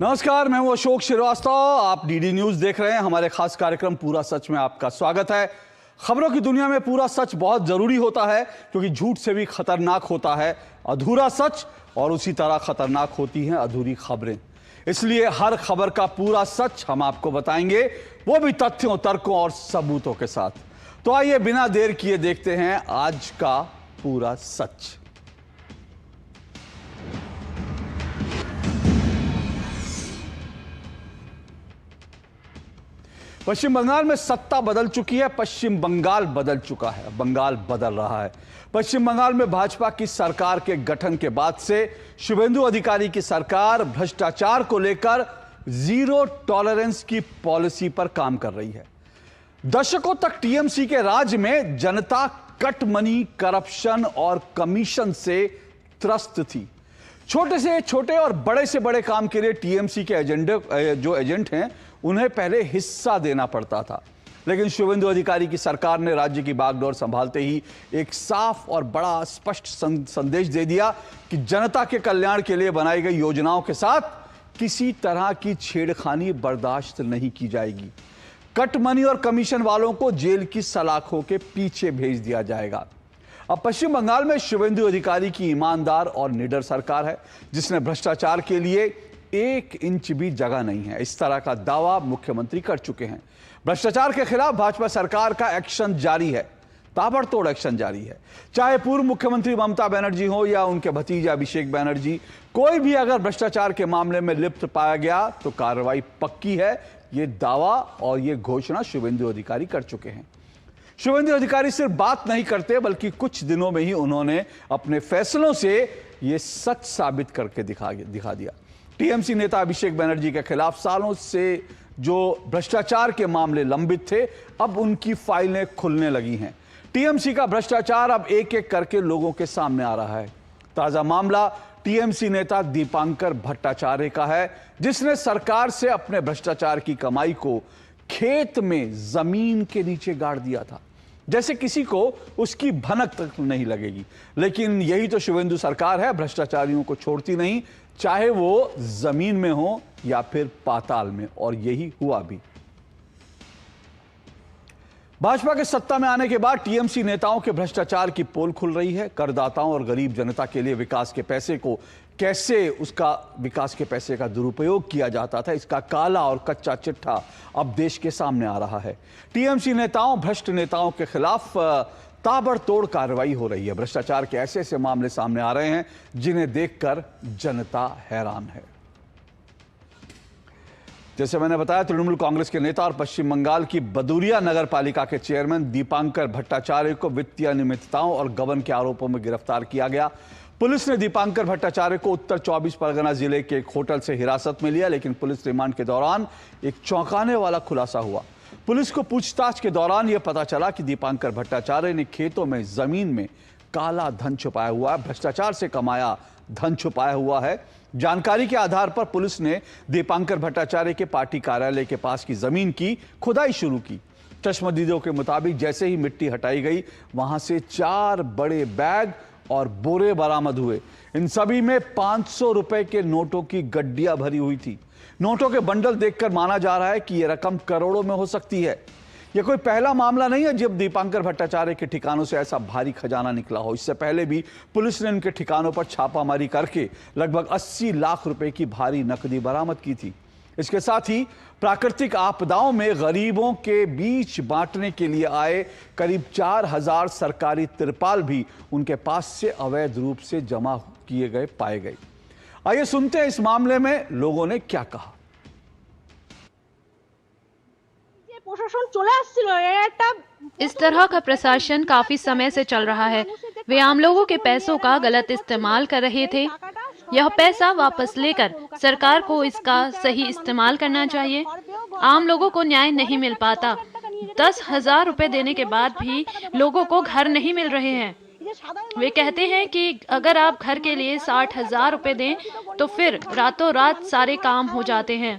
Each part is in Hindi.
नमस्कार, मैं हूं अशोक श्रीवास्तव। आप डीडी न्यूज देख रहे हैं। हमारे खास कार्यक्रम पूरा सच में आपका स्वागत है। खबरों की दुनिया में पूरा सच बहुत जरूरी होता है, क्योंकि झूठ से भी खतरनाक होता है अधूरा सच, और उसी तरह खतरनाक होती हैं अधूरी खबरें। इसलिए हर खबर का पूरा सच हम आपको बताएंगे, वो भी तथ्यों, तर्कों और सबूतों के साथ। तो आइए बिना देर किए देखते हैं आज का पूरा सच। पश्चिम बंगाल में सत्ता बदल चुकी है, पश्चिम बंगाल बदल चुका है, बंगाल बदल रहा है। पश्चिम बंगाल में भाजपा की सरकार के गठन के बाद से शुभेंदु अधिकारी की सरकार भ्रष्टाचार को लेकर जीरो टॉलरेंस की पॉलिसी पर काम कर रही है। दशकों तक टीएमसी के राज में जनता कट मनी, करप्शन और कमीशन से त्रस्त थी। छोटे से छोटे और बड़े से बड़े काम के लिए टीएमसी के एजेंट हैं, उन्हें पहले हिस्सा देना पड़ता था। लेकिन शुभेंदु अधिकारी की सरकार ने राज्य की बागडोर संभालते ही एक साफ और बड़ा स्पष्ट संदेश दे दिया कि जनता के कल्याण के लिए बनाई गई योजनाओं के साथ किसी तरह की छेड़खानी बर्दाश्त नहीं की जाएगी। कट मनी और कमीशन वालों को जेल की सलाखों के पीछे भेज दिया जाएगा। अब पश्चिम बंगाल में शुभेंदु अधिकारी की ईमानदार और निडर सरकार है, जिसने भ्रष्टाचार के लिए 1 इंच भी जगह नहीं है, इस तरह का दावा मुख्यमंत्री कर चुके हैं। भ्रष्टाचार के खिलाफ भाजपा सरकार का एक्शन जारी है, ताबड़तोड़ एक्शन जारी है। चाहे पूर्व मुख्यमंत्री ममता बनर्जी हो या उनके भतीजे अभिषेक बनर्जी, कोई भी अगर भ्रष्टाचार के मामले में लिप्त पाया गया तो कार्रवाई पक्की है। ये दावा और ये घोषणा शुभेंदु अधिकारी कर चुके हैं। शुभेंदु अधिकारी सिर्फ बात नहीं करते, बल्कि कुछ दिनों में ही उन्होंने अपने फैसलों से यह सच साबित करके दिखा दिया। टीएमसी नेता अभिषेक बनर्जी के खिलाफ सालों से जो भ्रष्टाचार के मामले लंबित थे, अब उनकी फाइलें खुलने लगी हैं। टीएमसी का भ्रष्टाचार अब एक एक करके लोगों के सामने आ रहा है। ताजा मामला टीएमसी नेता दीपांकर भट्टाचार्य का है, जिसने सरकार से अपने भ्रष्टाचार की कमाई को खेत में जमीन के नीचे गाड़ दिया था, जैसे किसी को उसकी भनक तक नहीं लगेगी। लेकिन यही तो शुभेंदु सरकार है, भ्रष्टाचारियों को छोड़ती नहीं, चाहे वो जमीन में हो या फिर पाताल में, और यही हुआ भी। भाजपा के सत्ता में आने के बाद टीएमसी नेताओं के भ्रष्टाचार की पोल खुल रही है। करदाताओं और गरीब जनता के लिए विकास के पैसे को कैसे विकास के पैसे का दुरुपयोग किया जाता था, इसका काला और कच्चा चिट्ठा अब देश के सामने आ रहा है। टीएमसी नेताओं, भ्रष्ट नेताओं के खिलाफ ताबड़तोड़ कार्रवाई हो रही है। भ्रष्टाचार के ऐसे ऐसे मामले सामने आ रहे हैं जिन्हें देखकर जनता हैरान है। जैसे मैंने बताया, तृणमूल कांग्रेस के नेता और पश्चिम बंगाल की बदुरिया नगर पालिका के चेयरमैन दीपांकर भट्टाचार्य को वित्तीय अनियमितताओं और गबन के आरोपों में गिरफ्तार किया गया। पुलिस ने दीपांकर भट्टाचार्य को उत्तर 24 परगना जिले के एक होटल से हिरासत में लिया, लेकिन पुलिस रिमांड के दौरान एक चौंकाने वाला खुलासा हुआ। पुलिस को पूछताछ के दौरान यह पता चला कि दीपांकर भट्टाचार्य ने खेतों में, जमीन में काला धन छुपाया हुआ है, भ्रष्टाचार से कमाया धन छुपाया हुआ है। जानकारी के आधार पर पुलिस ने दीपांकर भट्टाचार्य के पार्टी कार्यालय के पास की जमीन की खुदाई शुरू की। चश्मदीदों के मुताबिक जैसे ही मिट्टी हटाई गई, वहां से 4 बड़े बैग और बोरे बरामद हुए। इन सभी में 500 रुपए के नोटों की गड्डियां भरी हुई थी। नोटों के बंडल देखकर माना जा रहा है कि यह रकम करोड़ों में हो सकती है। यह कोई पहला मामला नहीं है जब दीपांकर भट्टाचार्य के ठिकानों से ऐसा भारी खजाना निकला हो। इससे पहले भी पुलिस ने उनके ठिकानों पर छापामारी करके लगभग 80 लाख रुपए की भारी नकदी बरामद की थी। इसके साथ ही प्राकृतिक आपदाओं में गरीबों के बीच बांटने के लिए आए करीब 4000 सरकारी तिरपाल भी उनके पास से अवैध रूप से जमा किए गए पाए गए। आइए सुनते हैं इस मामले में लोगों ने क्या कहा। इस तरह का प्रशासन काफी समय से चल रहा है। वे आम लोगों के पैसों का गलत इस्तेमाल कर रहे थे। यह पैसा वापस लेकर सरकार को इसका सही इस्तेमाल करना चाहिए। आम लोगों को न्याय नहीं मिल पाता। 10,000 रुपए देने के बाद भी लोगों को घर नहीं मिल रहे हैं। वे कहते हैं कि अगर आप घर के लिए 60,000 रुपए दें तो फिर रातों रात सारे काम हो जाते हैं।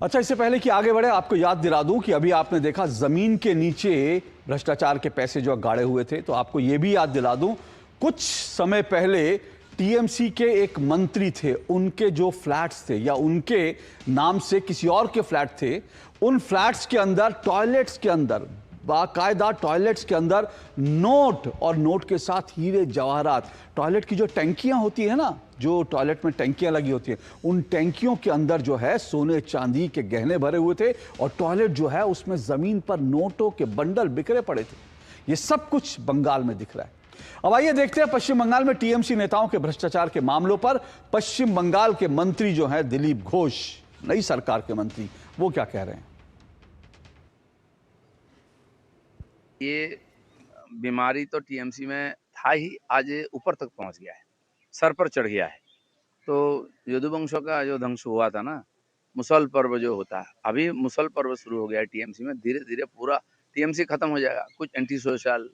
अच्छा, इससे पहले कि आगे बढ़े, आपको याद दिला दूं कि अभी आपने देखा जमीन के नीचे भ्रष्टाचार के पैसे जो गाड़े हुए थे, तो आपको यह भी याद दिला दूं, कुछ समय पहले टीएमसी के एक मंत्री थे, उनके जो फ्लैट्स थे या उनके नाम से किसी और के फ्लैट थे, उन फ्लैट्स के अंदर टॉयलेट्स के अंदर बाकायदा टॉयलेट्स के अंदर नोट और नोट के साथ हीरे जवाहरात, टॉयलेट की जो टैंकियां होती है ना, जो टॉयलेट में टैंकियां लगी होती हैं, उन टैंकियों के अंदर जो है सोने चांदी के गहने भरे हुए थे और टॉयलेट जो है उसमें जमीन पर नोटों के बंडल बिखरे पड़े थे। ये सब कुछ बंगाल में दिख रहा है। अब आइए देखते हैं पश्चिम बंगाल में टीएमसी नेताओं के भ्रष्टाचार के मामलों पर पश्चिम बंगाल के मंत्री जो हैं दिलीप घोष, नई सरकार के मंत्री, वो क्या कह रहे हैं। ये बीमारी तो टीएमसी में था ही, आज ऊपर तक पहुंच गया है, सर पर चढ़ गया है। तो यदुवंशों का जो ध्वंस हुआ था ना, मुसल पर्व जो होता है, अभी मुसल पर्व शुरू हो गया है टीएमसी में। धीरे धीरे पूरा टीएमसी खत्म हो जाएगा। कुछ एंटी सोशल,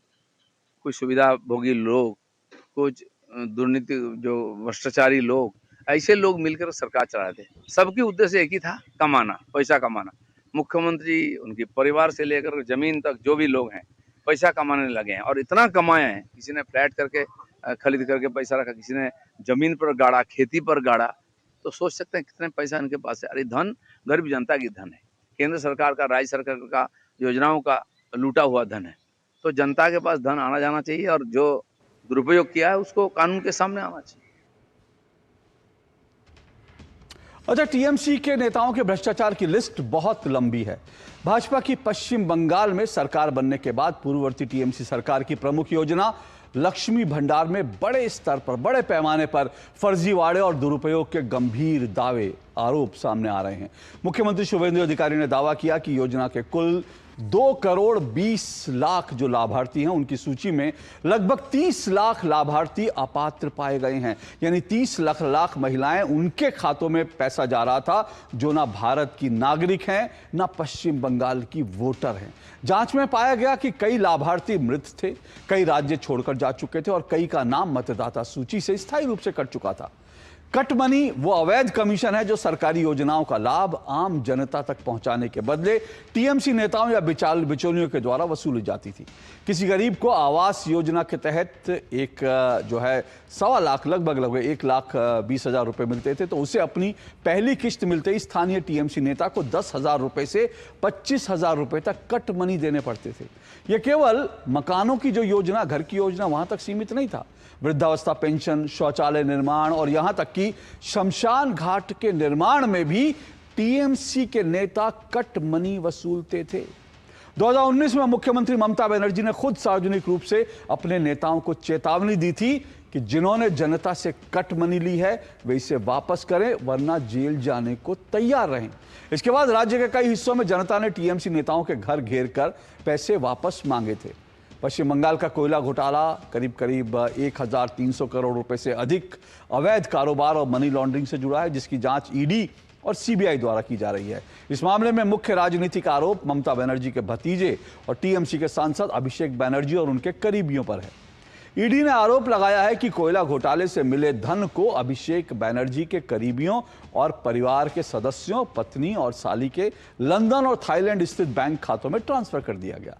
कुछ सुविधा भोगी लोग, कुछ दुर्नीति जो भ्रष्टाचारी लोग, ऐसे लोग मिलकर सरकार चला थे। सबकी उद्देश्य एक ही था, कमाना, पैसा कमाना। मुख्यमंत्री, उनके परिवार से लेकर जमीन तक जो भी लोग हैं पैसा कमाने लगे हैं और इतना कमाए हैं। किसी ने फ्लैट करके खरीद करके पैसा रखा, किसी ने जमीन पर गाड़ा, खेती पर गाड़ा। तो सोच सकते हैं कितने पैसा इनके पास है। अरे धन गरीब जनता की धन है, केंद्र सरकार का, राज्य सरकार का योजनाओं का लूटा हुआ धन है। तो जनता के पास धन आना जाना चाहिए और जो दुरुपयोग किया है उसको कानून के सामने आना चाहिए। अच्छा, टीएमसी के नेताओं के भ्रष्टाचार की लिस्ट बहुत लंबी है। भाजपा की पश्चिम बंगाल में सरकार बनने के बाद पूर्ववर्ती टीएमसी सरकार की प्रमुख योजना लक्ष्मी भंडार में बड़े स्तर पर, बड़े पैमाने पर फर्जीवाड़े और दुरुपयोग के गंभीर दावे, आरोप सामने आ रहे हैं। मुख्यमंत्री शुभेंदु अधिकारी ने दावा किया कि योजना के कुल 2 करोड़ 20 लाख जो लाभार्थी हैं, उनकी सूची में लगभग 30 लाख लाभार्थी अपात्र पाए गए हैं। यानी 30 लाख महिलाएं, उनके खातों में पैसा जा रहा था जो ना भारत की नागरिक हैं, ना पश्चिम बंगाल की वोटर हैं। जांच में पाया गया कि कई लाभार्थी मृत थे, कई राज्य छोड़कर जा चुके थे और कई का नाम मतदाता सूची से स्थायी रूप से कट चुका था। कट मनी वो अवैध कमीशन है जो सरकारी योजनाओं का लाभ आम जनता तक पहुंचाने के बदले टीएमसी नेताओं या बिचौलियों के द्वारा वसूली जाती थी। किसी गरीब को आवास योजना के तहत एक जो है 1.25 लाख, लगभग 1,20,000 रुपए मिलते थे, तो उसे अपनी पहली किश्त मिलते ही स्थानीय टीएमसी नेता को 10,000 रुपए से 25,000 रुपए तक कट मनी देने पड़ते थे। यह केवल मकानों की जो योजना, घर की योजना, वहां तक सीमित नहीं था। वृद्धावस्था पेंशन, शौचालय निर्माण और यहां तक कि शमशान घाट के निर्माण में भी टीएमसी के नेता कट मनी वसूलते थे। 2019 में मुख्यमंत्री ममता बनर्जी ने खुद सार्वजनिक रूप से अपने नेताओं को चेतावनी दी थी कि जिन्होंने जनता से कट मनी ली है वे इसे वापस करें, वरना जेल जाने को तैयार रहें। इसके बाद राज्य के कई हिस्सों में जनता ने टीएमसी नेताओं के घर घेर कर पैसे वापस मांगे थे। पश्चिम बंगाल का कोयला घोटाला करीब 1,300 करोड़ रुपए से अधिक अवैध कारोबार और मनी लॉन्ड्रिंग से जुड़ा है, जिसकी जांच ईडी और सीबीआई द्वारा की जा रही है। इस मामले में मुख्य राजनीतिक आरोप ममता बनर्जी के भतीजे और टीएमसी के सांसद अभिषेक बनर्जी और उनके करीबियों पर है। ईडी ने आरोप लगाया है कि कोयला घोटाले से मिले धन को अभिषेक बनर्जी के करीबियों और परिवार के सदस्यों, पत्नी और साली के लंदन और थाईलैंड स्थित बैंक खातों में ट्रांसफर कर दिया गया।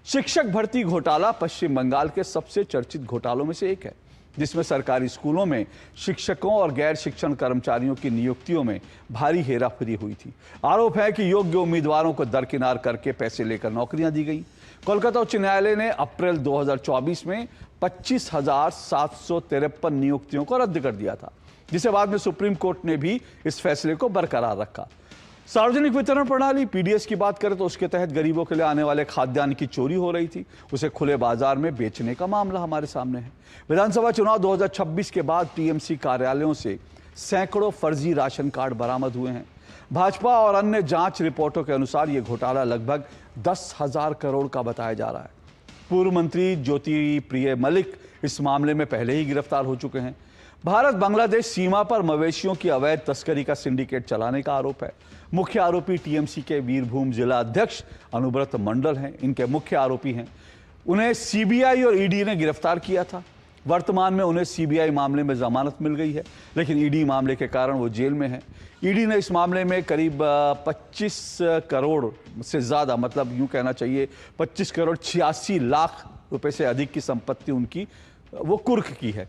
शिक्षक भर्ती घोटाला पश्चिम बंगाल के सबसे चर्चित घोटालों में से एक है, जिसमें सरकारी स्कूलों में शिक्षकों और गैर शिक्षण कर्मचारियों की नियुक्तियों में भारी हेराफेरी हुई थ53 आरोप है कि योग्य उम्मीदवारों को दरकिनार करके पैसे लेकर नौकरियां दी गई। कोलकाता उच्च न्यायालय ने अप्रैल 2024 में 25,753 नियुक्तियों को रद्द कर दिया था, जिसे बाद में सुप्रीम कोर्ट ने भी इस फैसले को बरकरार रखा। सार्वजनिक वितरण प्रणाली पीडीएस की बात करें तो उसके तहत गरीबों के लिए आने वाले खाद्यान्न की चोरी हो रही थी, उसे खुले बाजार में बेचने का मामला हमारे सामने है। विधानसभा चुनाव 2026 के बाद टीएमसी कार्यालयों से सैकड़ों फर्जी राशन कार्ड बरामद हुए हैं। भाजपा और अन्य जांच रिपोर्टों के अनुसार यह घोटाला लगभग 10,000 करोड़ का बताया जा रहा है। पूर्व मंत्री ज्योतिप्रिय मलिक इस मामले में पहले ही गिरफ्तार हो चुके हैं। भारत बांग्लादेश सीमा पर मवेशियों की अवैध तस्करी का सिंडिकेट चलाने का आरोप है। मुख्य आरोपी टीएमसी के वीरभूम जिला अध्यक्ष अनुव्रत मंडल हैं, इनके मुख्य आरोपी हैं। उन्हें सीबीआई और ईडी ने गिरफ्तार किया था। वर्तमान में उन्हें सीबीआई मामले में जमानत मिल गई है, लेकिन ईडी मामले के कारण वो जेल में है। ईडी ने इस मामले में करीब 25 करोड़ से ज़्यादा, मतलब यूं कहना चाहिए 25 करोड़ 86 लाख रुपए से अधिक की संपत्ति उनकी वो कुर्क की है।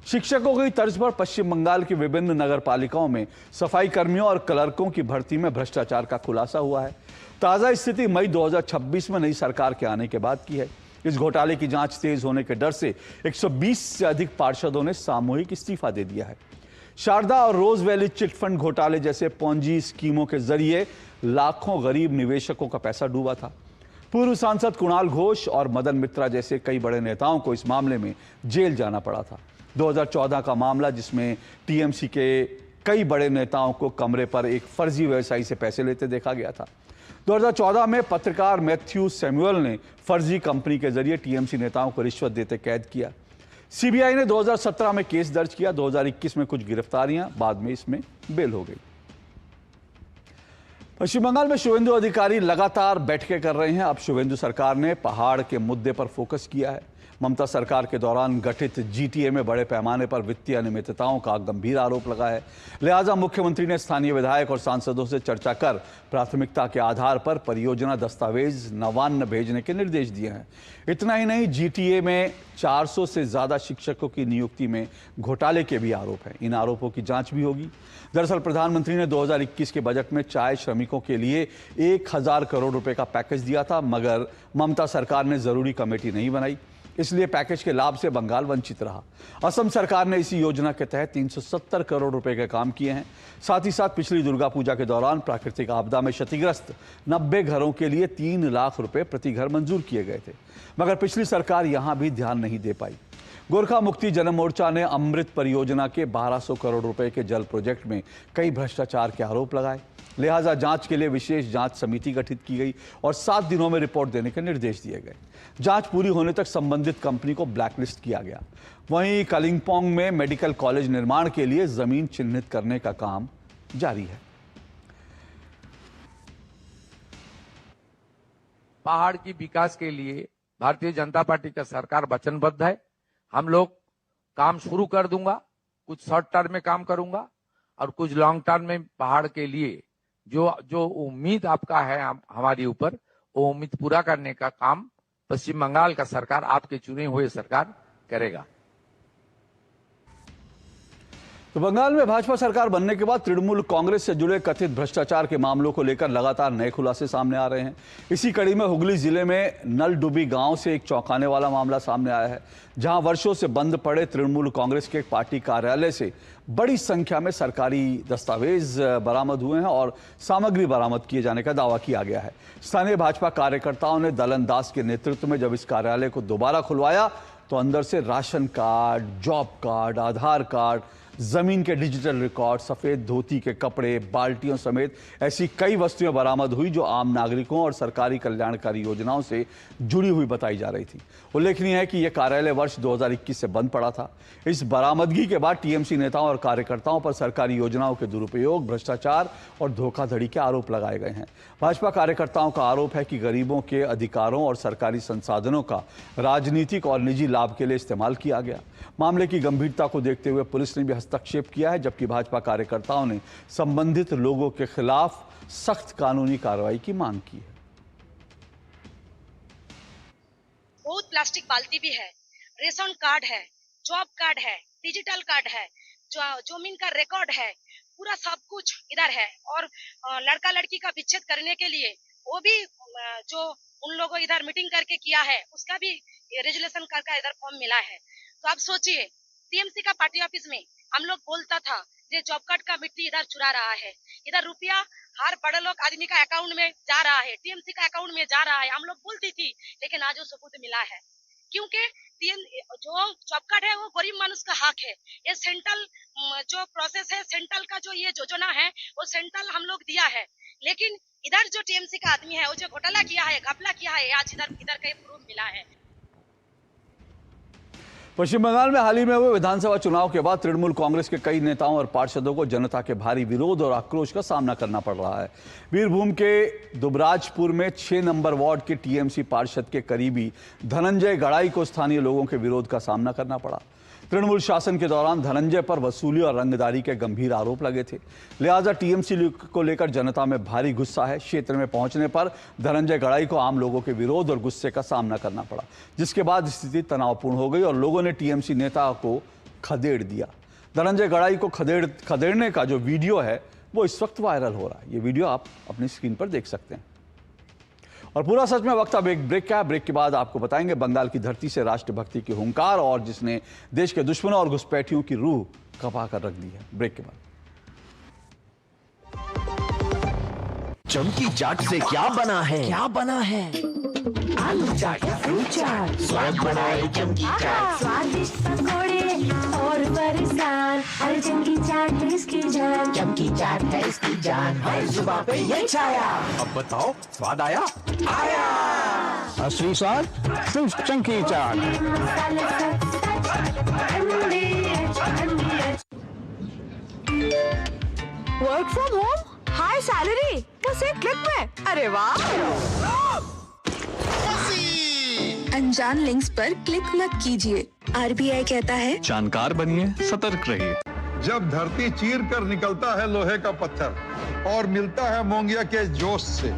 शिक्षकों की तर्ज पर पश्चिम बंगाल की विभिन्न नगर पालिकाओं में सफाई कर्मियों और क्लर्कों की भर्ती में भ्रष्टाचार का खुलासा हुआ है। ताजा स्थिति मई 2026 में नई सरकार के आने के बाद की है। इस घोटाले की जांच तेज होने के डर से 120 से अधिक पार्षदों ने सामूहिक इस्तीफा दे दिया है। शारदा और रोज वैली चिटफंड घोटाले जैसे पोंजी स्कीमों के जरिए लाखों गरीब निवेशकों का पैसा डूबा था। पूर्व सांसद कुणाल घोष और मदन मित्रा जैसे कई बड़े नेताओं को इस मामले में जेल जाना पड़ा था। 2014 का मामला, जिसमें टीएमसी के कई बड़े नेताओं को कमरे पर एक फर्जी व्यवसायी से पैसे लेते देखा गया था। 2014 में पत्रकार मैथ्यू सैमुअल ने फर्जी कंपनी के जरिए टीएमसी नेताओं को रिश्वत देते कैद किया। सीबीआई ने 2017 में केस दर्ज किया। 2021 में कुछ गिरफ्तारियां, बाद में इसमें बेल हो गई। पश्चिम बंगाल में शुभेंदु अधिकारी लगातार बैठकें कर रहे हैं। अब शुभेंदु सरकार ने पहाड़ के मुद्दे पर फोकस किया है। ममता सरकार के दौरान गठित जीटीए में बड़े पैमाने पर वित्तीय अनियमितताओं का गंभीर आरोप लगा है। लिहाजा मुख्यमंत्री ने स्थानीय विधायक और सांसदों से चर्चा कर प्राथमिकता के आधार पर परियोजना दस्तावेज नवान्न भेजने के निर्देश दिए हैं। इतना ही नहीं, जीटीए में 400 से ज्यादा शिक्षकों की नियुक्ति में घोटाले के भी आरोप हैं। इन आरोपों की जांच भी होगी। दरअसल प्रधानमंत्री ने 2021 के बजट में चाय श्रमिकों के लिए 1000 करोड़ रुपए का पैकेज दिया था, मगर ममता सरकार ने जरूरी कमेटी नहीं बनाई, इसलिए पैकेज के लाभ से बंगाल वंचित रहा। असम सरकार ने इसी योजना के तहत 370 करोड़ रुपए के काम किए हैं। साथ ही साथ पिछली दुर्गा पूजा के दौरान प्राकृतिक आपदा में क्षतिग्रस्त 90 घरों के लिए 3 लाख रुपए प्रति घर मंजूर किए गए थे, मगर पिछली सरकार यहां भी ध्यान नहीं दे पाई। गोरखा मुक्ति जन मोर्चा ने अमृत परियोजना के 1200 करोड़ रुपए के जल प्रोजेक्ट में कई भ्रष्टाचार के आरोप लगाए। लिहाजा जांच के लिए विशेष जांच समिति गठित की गई और 7 दिनों में रिपोर्ट देने के निर्देश दिए गए। जांच पूरी होने तक संबंधित कंपनी को ब्लैकलिस्ट किया गया। वहीं कालिंपोंग में मेडिकल कॉलेज निर्माण के लिए जमीन चिन्हित करने का काम जारी है। पहाड़ की विकास के लिए भारतीय जनता पार्टी का सरकार वचनबद्ध है। हम लोग काम शुरू कर दूंगा, कुछ शॉर्ट टर्म में काम करूंगा और कुछ लॉन्ग टर्म में पहाड़ के लिए जो उम्मीद आपका है हमारी ऊपर, वो उम्मीद पूरा करने का काम पश्चिम बंगाल का सरकार, आपके चुने हुए सरकार करेगा। तो बंगाल में भाजपा सरकार बनने के बाद तृणमूल कांग्रेस से जुड़े कथित भ्रष्टाचार के मामलों को लेकर लगातार नए खुलासे सामने आ रहे हैं। इसी कड़ी में हुगली जिले में नलडुबी गांव से एक चौंकाने वाला मामला सामने आया है, जहां वर्षों से बंद पड़े तृणमूल कांग्रेस के पार्टी कार्यालय से बड़ी संख्या में सरकारी दस्तावेज बरामद हुए हैं और सामग्री बरामद किए जाने का दावा किया गया है। स्थानीय भाजपा कार्यकर्ताओं ने दलन दास के नेतृत्व में जब इस कार्यालय को दोबारा खुलवाया तो अंदर से राशन कार्ड, जॉब कार्ड, आधार कार्ड, जमीन के डिजिटल रिकॉर्ड, सफेद धोती के कपड़े, बाल्टियों समेत ऐसी कई वस्तुएं बरामद हुई जो आम नागरिकों और सरकारी कल्याणकारी योजनाओं से जुड़ी हुई बताई जा रही थी। उल्लेखनीय है कि यह कार्यालय वर्ष 2021 से बंद पड़ा था। इस बरामदगी के बाद टीएमसी नेताओं और कार्यकर्ताओं पर सरकारी योजनाओं के दुरुपयोग, भ्रष्टाचार और धोखाधड़ी के आरोप लगाए गए हैं। भाजपा कार्यकर्ताओं का आरोप है कि गरीबों के अधिकारों और सरकारी संसाधनों का राजनीतिक और निजी लाभ के लिए इस्तेमाल किया गया। मामले की गंभीरता को देखते हुए पुलिस ने भी हस्तक्षेप किया है, जबकि भाजपा कार्यकर्ताओं ने संबंधित लोगों के खिलाफ सख्त कानूनी कार्रवाई की मांग की है। बहुत प्लास्टिक बाल्टी भी है, रेशन कार्ड है, जॉब कार्ड है, डिजिटल कार्ड है, जमीन का रिकॉर्ड है, पूरा सब कुछ इधर है। और लड़का लड़की का विच्छेद करने के लिए वो भी जो उन लोगों इधर मीटिंग करके किया है, उसका भी रेजुलेशन का इधर फॉर्म मिला है। तो आप सोचिए, टीएमसी का पार्टी ऑफिस में हम लोग बोलता था ये जॉब कार्ड का मिट्टी इधर चुरा रहा है, इधर रुपया हर बड़े लोग आदमी का अकाउंट में जा रहा है, टीएमसी का अकाउंट में जा रहा है, हम लोग बोलती थी। लेकिन आज वो सबूत मिला है, क्योंकि जो जॉब कार्ड है वो गरीब मानुष का हक है। ये सेंट्रल जो प्रोसेस है, सेंट्रल का जो ये योजना है वो सेंट्रल हम लोग दिया है। लेकिन इधर जो टीएमसी का आदमी है वो जो घोटाला किया है, घपला किया है, आज इधर का प्रूफ मिला है। पश्चिम बंगाल में हाल ही में हुए विधानसभा चुनाव के बाद तृणमूल कांग्रेस के कई नेताओं और पार्षदों को जनता के भारी विरोध और आक्रोश का सामना करना पड़ रहा है। बीरभूम के दुबराजपुर में 6 नंबर वार्ड के टीएमसी पार्षद के करीबी धनंजय गड़ाई को स्थानीय लोगों के विरोध का सामना करना पड़ा। तृणमूल शासन के दौरान धनंजय पर वसूली और रंगदारी के गंभीर आरोप लगे थे। लिहाजा टीएमसी को लेकर जनता में भारी गुस्सा है। क्षेत्र में पहुंचने पर धनंजय गड़ाई को आम लोगों के विरोध और गुस्से का सामना करना पड़ा, जिसके बाद स्थिति तनावपूर्ण हो गई और लोगों ने टीएमसी नेता को खदेड़ दिया। धनंजय गड़ाई को खदेड़ने का जो वीडियो है वो इस वक्त वायरल हो रहा है। ये वीडियो आप अपनी स्क्रीन पर देख सकते हैं। और पूरा सच में वक्त अब एक ब्रेक का है। ब्रेक के बाद आपको बताएंगे बंगाल की धरती से राष्ट्रभक्ति की हुंकार और जिसने देश के दुश्मनों और घुसपैठियों की रूह कपा कर रख दी है। ब्रेक के बाद। चमकी चाट से क्या बना है? आलू चाट या फ्रूट चाट, स्वाद बनाए चमकी चाट। स्वादिष्ट पकोड़े और बरसात, हर चमकी चाट है इसकी जान। चमकी चाट है इसकी जान, हर जुबान पे ये छाया। अब बताओ स्वाद आया? आया। असली स्वाद सिर्फ चमकी चाट। मसाले work from home, high salary, बस एक क्लिक में। अरे वाह! अनजान लिंक्स पर क्लिक मत कीजिए। आरबीआई कहता है जानकार बनिए, सतर्क रहिए। जब धरती चीर कर निकलता है लोहे का पत्थर और मिलता है मोंगिया के जोश से,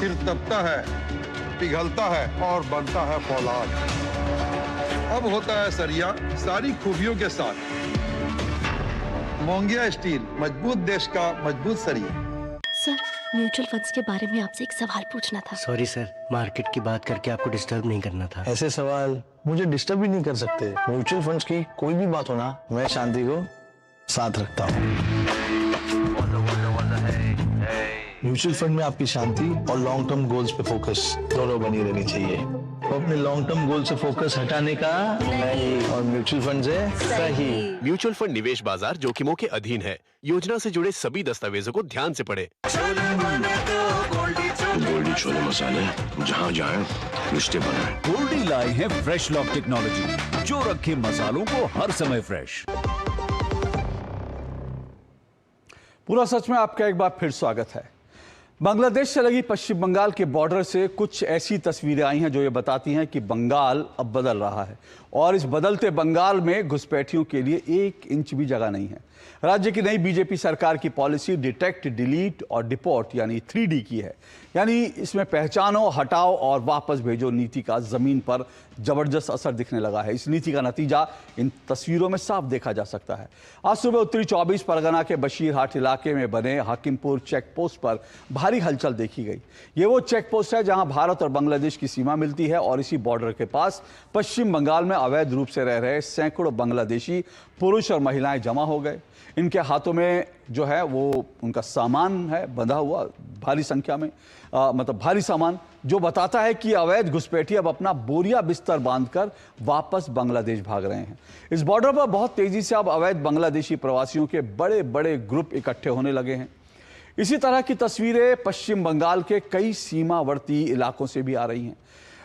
फिर तपता है, पिघलता है और बनता है फौलाद। अब होता है सरिया सारी खूबियों के साथ। मोंगिया स्टील, मजबूत देश का मजबूत सरिया। सर, म्यूचुअल फंड्स के बारे में आपसे एक सवाल पूछना था। सॉरी सर, मार्केट की बात करके आपको डिस्टर्ब नहीं करना था। ऐसे सवाल मुझे डिस्टर्ब भी नहीं कर सकते। म्यूचुअल फंड्स की कोई भी बात हो ना, मैं शांति को साथ रखता हूँ। म्यूचुअल फंड में आपकी शांति और लॉन्ग टर्म गोल्स पे फोकस दोनों बनी रहनी चाहिए। तो अपने लॉन्ग टर्म गोल से फोकस हटाने का नहीं, और म्यूचुअल फंड से सही। म्यूचुअल फंड निवेश बाजार जोखिमों के अधीन है। योजना से जुड़े सभी दस्तावेजों को ध्यान से पढ़ें। गोल्डी छोले मसाले, जहाँ जाए रिश्ते बनाए। गोल्डी लाई है फ्रेश लॉक टेक्नोलॉजी, जो रखे मसालों को हर समय फ्रेश। पूरा सच में आपका एक बार फिर स्वागत है। बांग्लादेश से लगी पश्चिम बंगाल के बॉर्डर से कुछ ऐसी तस्वीरें आई हैं जो ये बताती हैं कि बंगाल अब बदल रहा है और इस बदलते बंगाल में घुसपैठियों के लिए 1 इंच भी जगह नहीं है। राज्य की नई बीजेपी सरकार की पॉलिसी डिटेक्ट, डिलीट और डिपोर्ट यानी 3D की है। यानी इसमें पहचानो, हटाओ और वापस भेजो नीति का जमीन पर जबरदस्त असर दिखने लगा है। इस नीति का नतीजा इन तस्वीरों में साफ देखा जा सकता है। आज सुबह उत्तरी 24 परगना के बशीरहाट इलाके में बने हाकिमपुर चेक पोस्ट पर भारी हलचल देखी गई। ये वो चेक पोस्ट है जहां भारत और बांग्लादेश की सीमा मिलती है और इसी बॉर्डर के पास पश्चिम बंगाल में अवैध रूप से रह रहे सैकड़ों बांग्लादेशी पुरुष और महिलाएं जमा हो गए। इनके हाथों में जो है वो उनका सामान है बंधा हुआ भारी संख्या में, मतलब भारी सामान, जो बताता है कि अवैध घुसपैठी अब अपना बोरिया बिस्तर बांधकर वापस बांग्लादेश भाग रहे हैं। इस बॉर्डर पर बहुत तेजी से अब अवैध बांग्लादेशी प्रवासियों के बड़े बड़े ग्रुप इकट्ठे होने लगे हैं। इसी तरह की तस्वीरें पश्चिम बंगाल के कई सीमावर्ती इलाकों से भी आ रही हैं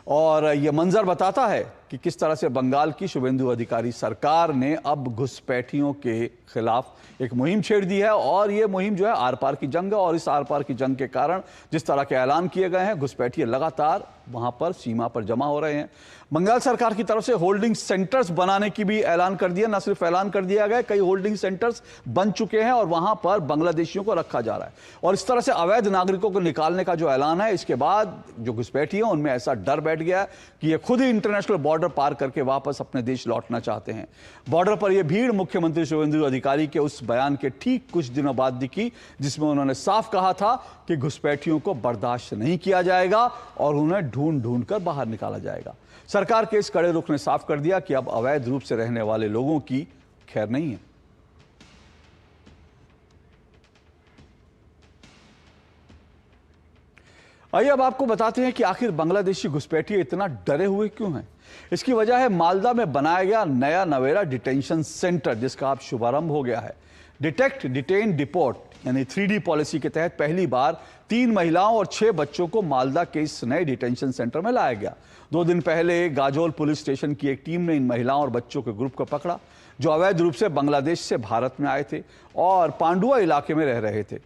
और यह मंजर बताता है कि किस तरह से बंगाल की शुभेंदु अधिकारी सरकार ने अब घुसपैठियों के खिलाफ एक मुहिम छेड़ दी है और ये मुहिम जो है आर पार की जंग है। और इस आर पार की जंग के कारण जिस तरह के ऐलान किए गए हैं, घुसपैठिए लगातार वहां पर सीमा पर जमा हो रहे हैं। बंगाल सरकार की तरफ से होल्डिंग सेंटर्स बनाने की भी ऐलान कर दिया। न सिर्फ ऐलान कर दिया गया, कई होल्डिंग सेंटर्स बन चुके हैं और वहां पर बांग्लादेशियों को रखा जा रहा है। और इस तरह से अवैध नागरिकों को निकालने का जो ऐलान है, इसके बाद जो घुसपैठिए हैं उनमें ऐसा डर बैठ गया है कि ये खुद ही इंटरनेशनल बॉर्डर पार करके वापस अपने देश लौटना चाहते हैं। बॉर्डर पर यह भीड़ मुख्यमंत्री शुभेंदु अधिकारी के उस बयान के ठीक कुछ दिनों बाद दिखी जिसमें उन्होंने साफ कहा था कि घुसपैठियों को बर्दाश्त नहीं किया जाएगा और उन्हें ढूंढ ढूंढ कर बाहर निकाला जाएगा। सरकार के इस कड़े रुख ने साफ कर दिया कि अब अवैध रूप से रहने वाले लोगों की खैर नहीं है। आइए अब आपको बताते हैं कि आखिर बांग्लादेशी घुसपैठिए इतना डरे हुए क्यों हैं। इसकी वजह है मालदा में बनाया गया नया नवेरा डिटेंशन सेंटर, जिसका अब शुभारंभ हो गया है। डिटेक्ट, डिटेन, डिपोर्ट यानी 3D पॉलिसी के तहत पहली बार 3 महिलाओं और 6 बच्चों को मालदा के इस नए डिटेंशन सेंटर में लाया गया। 2 दिन पहले गाजोल पुलिस स्टेशन की एक टीम ने इन महिलाओं और बच्चों के ग्रुप को पकड़ा जो अवैध रूप से बांग्लादेश से भारत में आए थे और पांडुआ इलाके में रह रहे थे।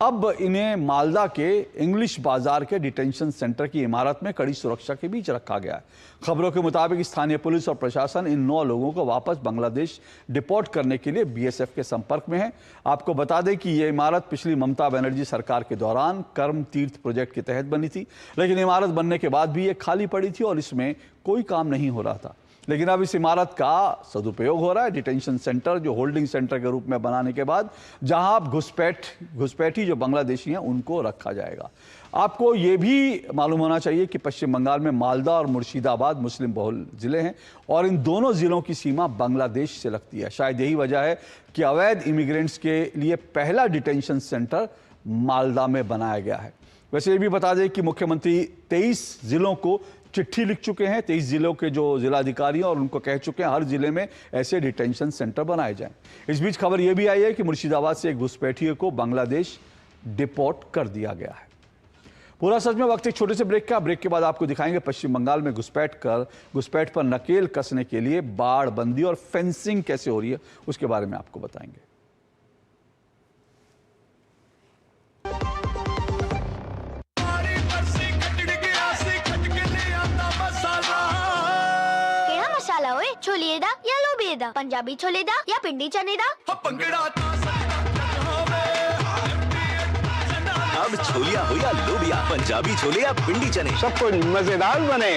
अब इन्हें मालदा के इंग्लिश बाजार के डिटेंशन सेंटर की इमारत में कड़ी सुरक्षा के बीच रखा गया है। खबरों के मुताबिक स्थानीय पुलिस और प्रशासन इन 9 लोगों को वापस बांग्लादेश डिपोर्ट करने के लिए BSF के संपर्क में है। आपको बता दें कि यह इमारत पिछली ममता बनर्जी सरकार के दौरान कर्म तीर्थ प्रोजेक्ट के तहत बनी थी, लेकिन इमारत बनने के बाद भी ये खाली पड़ी थी और इसमें कोई काम नहीं हो रहा था। लेकिन अब इस इमारत का सदुपयोग हो रहा है डिटेंशन सेंटर, जो होल्डिंग सेंटर के रूप में बनाने के बाद, जहां अब घुसपैठी जो बांग्लादेशी हैं उनको रखा जाएगा। आपको ये भी मालूम होना चाहिए कि पश्चिम बंगाल में मालदा और मुर्शिदाबाद मुस्लिम बहुल जिले हैं और इन दोनों जिलों की सीमा बांग्लादेश से लगती है। शायद यही वजह है कि अवैध इमिग्रेंट्स के लिए पहला डिटेंशन सेंटर मालदा में बनाया गया है। वैसे ये भी बता दें कि मुख्यमंत्री 23 जिलों को चिट्ठी लिख चुके हैं, 23 जिलों के जो जिलाधिकारी हैं, और उनको कह चुके हैं हर जिले में ऐसे डिटेंशन सेंटर बनाए जाएं। इस बीच खबर यह भी आई है कि मुर्शिदाबाद से एक घुसपैठिए को बांग्लादेश डिपोर्ट कर दिया गया है। पूरा सच में वक्त एक छोटे से ब्रेक का। ब्रेक के बाद आपको दिखाएंगे पश्चिम बंगाल में घुसपैठ पर नकेल कसने के लिए बाड़ बंदी और फेंसिंग कैसे हो रही है, उसके बारे में आपको बताएंगे। मसाला ओए, छोले दा या लोबे दा, पंजाबी छोले दा या पिंडी चने दा। अब छोलिया हो या लोबिया, पंजाबी छोले या पिंडी चने, सब कुछ मजेदार बने।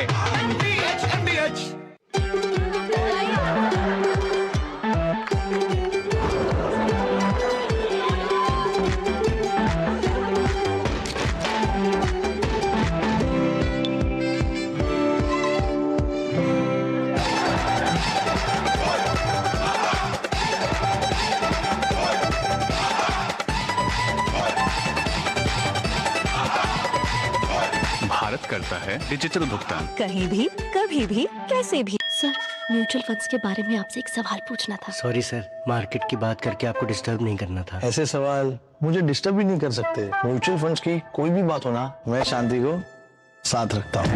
भारत करता है डिजिटल भुगतान, कहीं भी कभी भी कैसे भी। सर, म्यूचुअल फंड्स के बारे में आपसे एक सवाल पूछना था। सॉरी सर, मार्केट की बात करके आपको डिस्टर्ब नहीं करना था। ऐसे सवाल मुझे डिस्टर्ब भी नहीं कर सकते। म्यूचुअल फंड्स की कोई भी बात हो ना, मैं शांति को साथ रखता हूँ।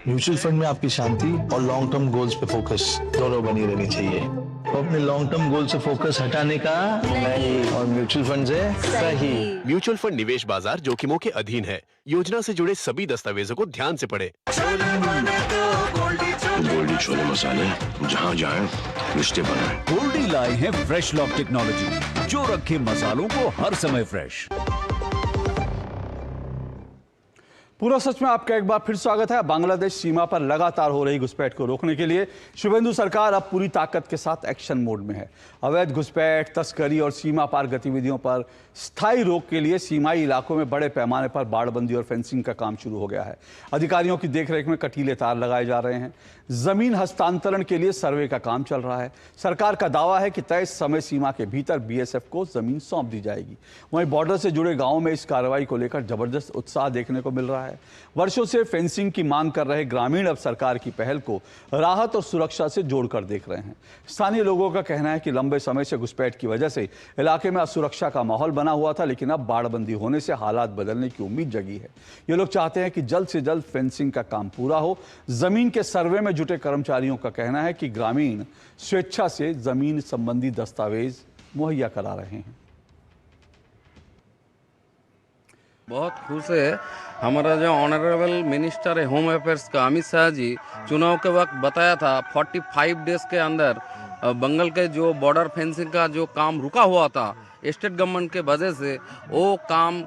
म्यूचुअल फंड में आपकी शांति और लॉन्ग टर्म गोल्स पे फोकस दोनों बनी रहनी चाहिए। तो अपने लॉन्ग टर्म गोल से फोकस हटाने का नहीं, और म्यूचुअल फंड से सही। म्यूचुअल फंड निवेश बाजार जोखिमों के अधीन है। योजना से जुड़े सभी दस्तावेजों को ध्यान से पढ़ें। गोल्डी छोले मसाले, जहाँ जाएं रिश्ते बनाएं। गोल्डी लाए हैं फ्रेश लॉक टेक्नोलॉजी, जो रखे मसालों को हर समय फ्रेश। पूरा सच में आपका एक बार फिर स्वागत है। बांग्लादेश सीमा पर लगातार हो रही घुसपैठ को रोकने के लिए शुभेंदु सरकार अब पूरी ताकत के साथ एक्शन मोड में है। अवैध घुसपैठ, तस्करी और सीमा पार गतिविधियों पर स्थायी रोक के लिए सीमाई इलाकों में बड़े पैमाने पर बाड़बंदी और फेंसिंग का काम शुरू हो गया है। अधिकारियों की देखरेख में कटीले तार लगाए जा रहे हैं। जमीन हस्तांतरण के लिए सर्वे का काम चल रहा है। सरकार का दावा है कि तय समय सीमा के भीतर बीएसएफ को जमीन सौंप दी जाएगी। वहीं बॉर्डर से जुड़े गांवों में इस कार्रवाई को लेकर जबरदस्त उत्साह देखने को मिल रहा है। वर्षों से फेंसिंग की मांग कर रहे ग्रामीण अब सरकार की पहल को राहत और सुरक्षा से जोड़कर देख रहे हैं। स्थानीय लोगों का कहना है कि लंबे समय से घुसपैठ की वजह से इलाके में असुरक्षा का माहौल बना हुआ था, लेकिन अब बाड़बंदी होने से हालात बदलने की उम्मीद जगी है। ये लोग चाहते हैं कि जल्द से जल्द फेंसिंग का काम पूरा हो। जमीन के सर्वे में जुटे कर्मचारियों का कहना है कि ग्रामीण स्वेच्छा से जमीन संबंधी दस्तावेज मुहैया करा रहे हैं। बहुत खुश है। हमारा जो ऑनरेबल मिनिस्टर है होम अफेयर्स का अमित शाह जी चुनाव के वक्त बताया था 45 डेज के अंदर बंगाल के जो बॉर्डर फेंसिंग का जो काम रुका हुआ था स्टेट गवर्नमेंट के वजह से, वो काम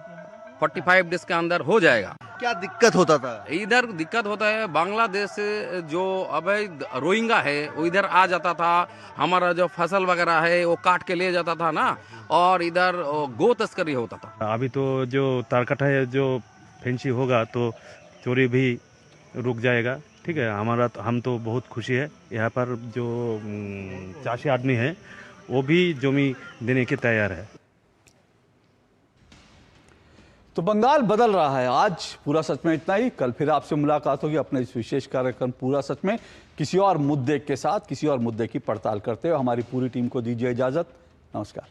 45 डेज के अंदर हो जाएगा। क्या दिक्कत होता था? इधर दिक्कत होता है, बांग्लादेश से जो अवैध रोहिंगा है वो इधर आ जाता था। हमारा जो फसल वगैरह है वो काट के ले जाता था ना, और इधर गो तस्करी होता था। अभी तो जो तारकटा है, जो फेंसी होगा तो चोरी भी रुक जाएगा। ठीक है, हम तो बहुत खुशी है। यहाँ पर जो चाषी आदमी है वो भी जमी देने के तैयार है। तो बंगाल बदल रहा है। आज पूरा सच में इतना ही। कल फिर आपसे मुलाकात होगी अपने इस विशेष कार्यक्रम पूरा सच में किसी और मुद्दे के साथ, किसी और मुद्दे की पड़ताल करते हुए। हमारी पूरी टीम को दीजिए इजाजत। नमस्कार।